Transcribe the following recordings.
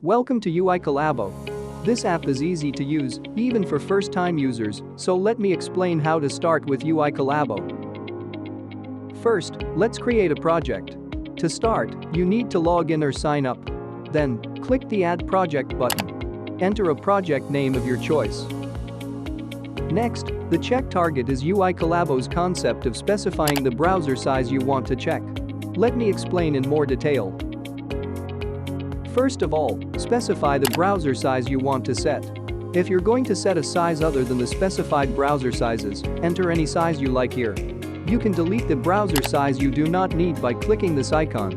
Welcome to UI Collabo. This app is easy to use, even for first-time users, so let me explain how to start with UI Collabo. First, let's create a project. To start, you need to log in or sign up. Then, click the Add Project button. Enter a project name of your choice. Next, the check target is UI Collabo's concept of specifying the browser size you want to check. Let me explain in more detail. First of all, specify the browser size you want to set. If you're going to set a size other than the specified browser sizes, enter any size you like here. You can delete the browser size you do not need by clicking this icon.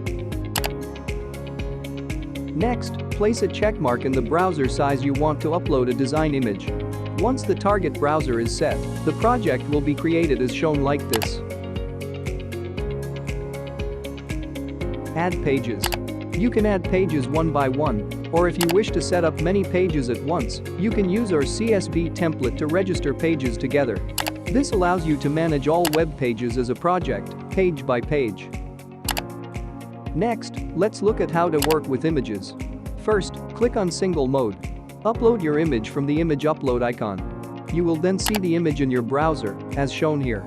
Next, place a checkmark in the browser size you want to upload a design image. Once the target browser is set, the project will be created as shown like this. Add pages. You can add pages one by one, or if you wish to set up many pages at once, you can use our CSV template to register pages together. This allows you to manage all web pages as a project, page by page. Next, let's look at how to work with images. First, click on Single Mode. Upload your image from the image upload icon. You will then see the image in your browser, as shown here.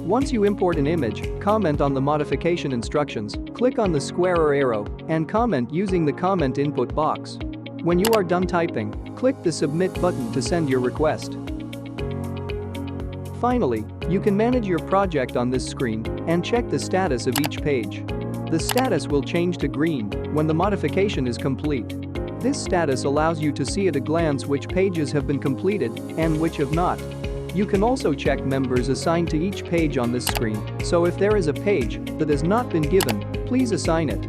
Once you import an image, comment on the modification instructions, click on the square or arrow, and comment using the comment input box. When you are done typing, click the Submit button to send your request. Finally, you can manage your project on this screen and check the status of each page. The status will change to green when the modification is complete. This status allows you to see at a glance which pages have been completed and which have not. You can also check members assigned to each page on this screen, so if there is a page that has not been given, please assign it.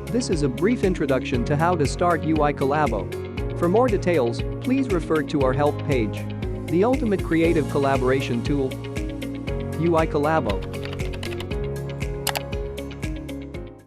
This is a brief introduction to how to start UI Collabo. For more details, please refer to our help page. The ultimate creative collaboration tool, UI Collabo.